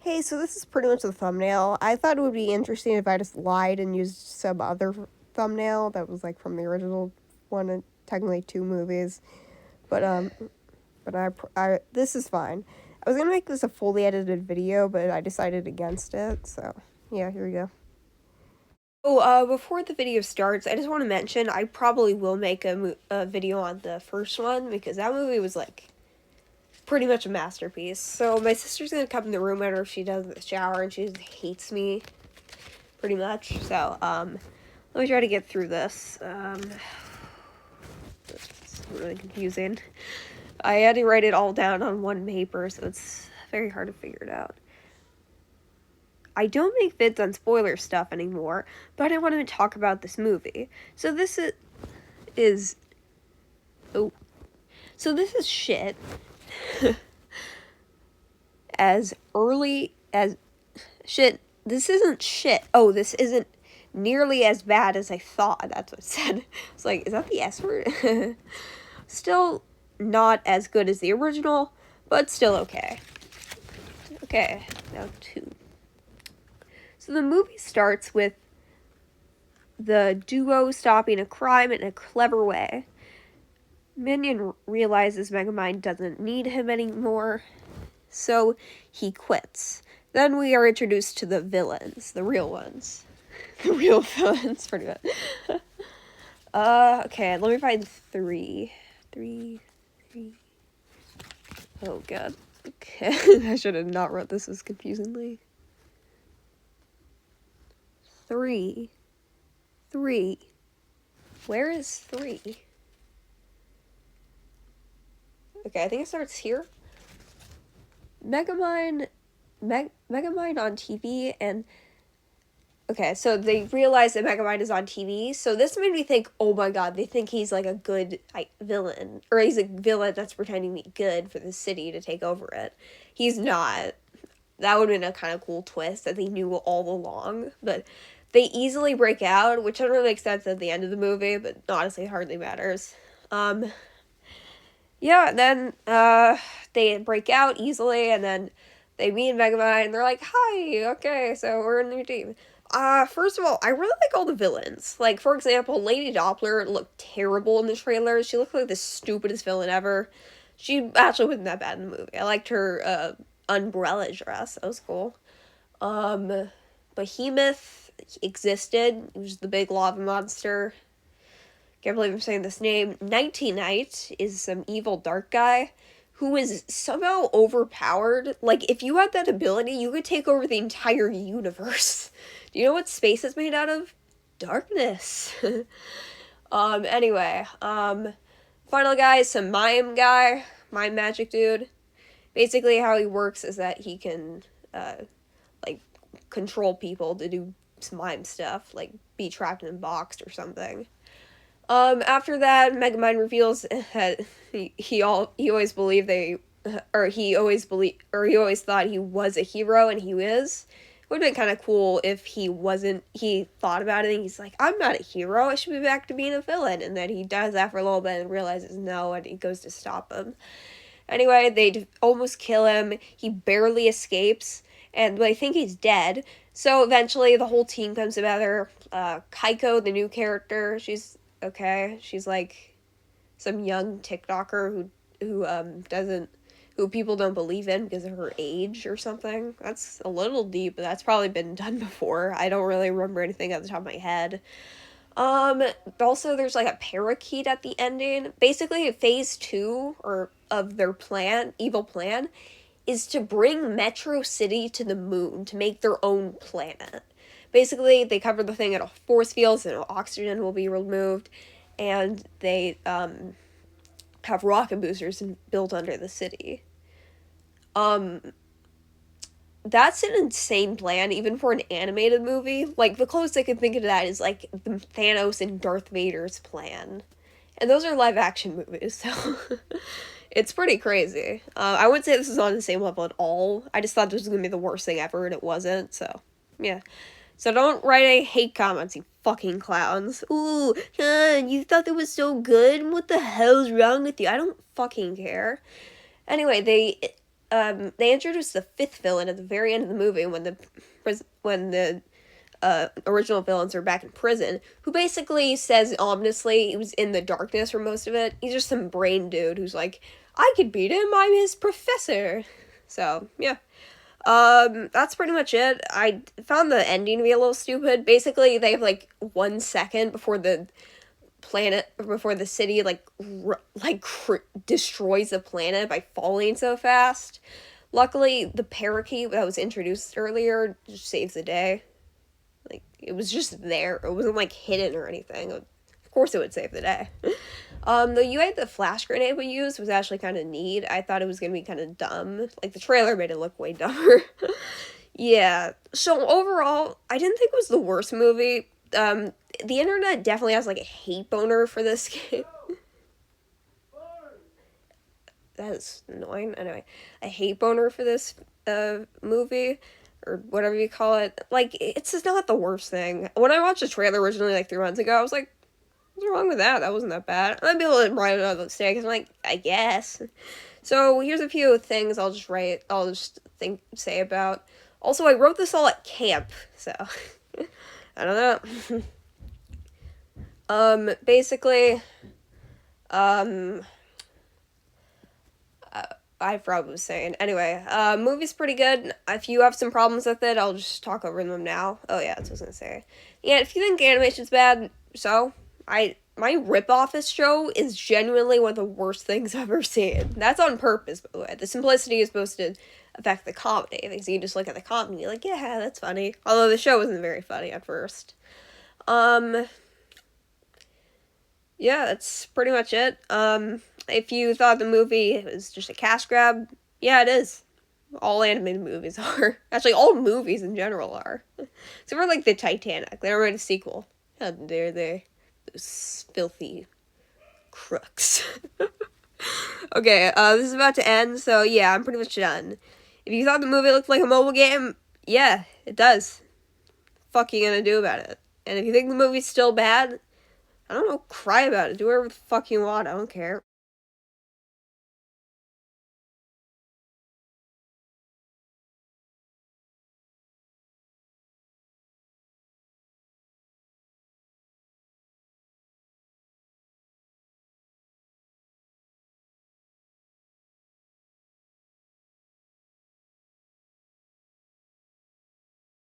Hey, so this is pretty much the thumbnail. I thought it would be interesting if I just lied and used some other thumbnail that was like from the original one, and technically two movies. But this is fine. I was gonna make this a fully edited video, but I decided against it. So yeah, here we go. Oh, before the video starts, I just want to mention I probably will make a video on the first one because that movie was like pretty much a masterpiece. So my sister's gonna come in the room after she does the shower, and she just hates me pretty much. So let me try to get through this. It's really confusing. I had to write it all down on one paper, so it's very hard to figure it out. I don't make vids on spoiler stuff anymore, but I wanted to talk about this movie. So this is so this is shit. As early as shit. This isn't shit. Oh, this isn't nearly as bad as I thought. That's what it said. It's like, is that the S word? Still not as good as the original, but still okay. Okay, now 2. So the movie starts with the duo stopping a crime in a clever way. Minion realizes Megamind doesn't need him anymore, so he quits. Then we are introduced to the villains, the real ones. The real villains, pretty much. Okay, let me find 3. 3. Oh, God. Okay, I should have not wrote this as confusingly. 3. Where is 3? Okay, I think it starts here. Megamind on TV, and okay, so they realize that Megamind is on TV, so this made me think, oh my god, they think he's like a good villain, or he's a villain that's pretending to be good for the city to take over it. He's not. That would have been a kind of cool twist that they knew all along, but they easily break out, which doesn't really make sense at the end of the movie, but honestly hardly matters. Yeah, then they break out easily, and then they meet Megamind, and they're like, hi, okay, so we're in the team. First of all, I really like all the villains. Like, for example, Lady Doppler looked terrible in the trailer. She looked like the stupidest villain ever. She actually wasn't that bad in the movie. I liked her, umbrella dress. That was cool. Behemoth existed. He was the big lava monster. Can't believe I'm saying this name. Nighty Night is some evil dark guy who is somehow overpowered. Like, if you had that ability, you could take over the entire universe. Do you know what space is made out of? Darkness. Anyway, final guy is some mime magic dude. Basically, how he works is that he can, like, control people to do some mime stuff, like be trapped in a box or something. After that, Megamind reveals that he always believed he always thought he was a hero, and he is. It would have been kind of cool if he wasn't. He thought about it, and he's like, I'm not a hero, I should be back to being a villain. And then he does that for a little bit and realizes no, and he goes to stop him. Anyway, they almost kill him. He barely escapes, and they think he's dead. So eventually, the whole team comes together. Kaiko, the new character, she's okay. She's like some young TikToker who people don't believe in because of her age or something. That's a little deep, but that's probably been done before. I don't really remember anything at the top of my head. Also there's like a parakeet at the ending. Basically, phase 2 of their evil plan is to bring Metro City to the moon to make their own planet. Basically, they cover the thing at force fields, and oxygen will be removed, and they have rocket boosters built under the city. That's an insane plan, even for an animated movie. Like, the closest I can think of that is, like, the Thanos and Darth Vader's plan. And those are live-action movies, so it's pretty crazy. I wouldn't say this is on the same level at all. I just thought this was going to be the worst thing ever, and it wasn't, so, yeah. So don't write any hate comments, you fucking clowns. Ooh, you thought that was so good? What the hell's wrong with you? I don't fucking care. Anyway, they introduced the fifth villain at the very end of the movie when the original villains are back in prison, who basically says ominously he was in the darkness for most of it. He's just some brain dude who's like, I could beat him, I'm his professor. So, yeah. That's pretty much it. I found the ending to be a little stupid. Basically, they have, like, 1 second before the city, destroys the planet by falling so fast. Luckily, the parakeet that was introduced earlier just saves the day. Like, it was just there. It wasn't, like, hidden or anything. Of course it would save the day. The UI the flash grenade we used was actually kind of neat. I thought it was going to be kind of dumb. Like, the trailer made it look way dumber. Yeah. So, overall, I didn't think it was the worst movie. The internet definitely has, like, a hate boner for this game. That is annoying. Anyway, a hate boner for this, movie. Or whatever you call it. Like, it's just not the worst thing. When I watched the trailer originally, like, 3 months ago, I was like, what's wrong with that? That wasn't that bad. I'd be able to write another mistake. I'm like, I guess. So, here's a few things I'll just say about. Also, I wrote this all at camp, so, I don't know. Basically, I forgot what I was saying. Anyway, movie's pretty good. If you have some problems with it, I'll just talk over them now. Oh yeah, that's what I was gonna say. Yeah, if you think animation's bad, my Rip Office show is genuinely one of the worst things I've ever seen. That's on purpose, by the way. The simplicity is supposed to affect the comedy. So you just look at the comedy and you're like, yeah, that's funny. Although the show wasn't very funny at first. Yeah, that's pretty much it. If you thought the movie was just a cash grab, yeah, it is. All animated movies are. Actually, all movies in general are. Except for, like, the Titanic. They don't write a sequel. How dare they? Those filthy crooks. Okay, this is about to end, so yeah, I'm pretty much done. If you thought the movie looked like a mobile game, yeah, it does. Fuck you gonna do about it? And if you think the movie's still bad, I don't know, cry about it. Do whatever the fuck you want. I don't care.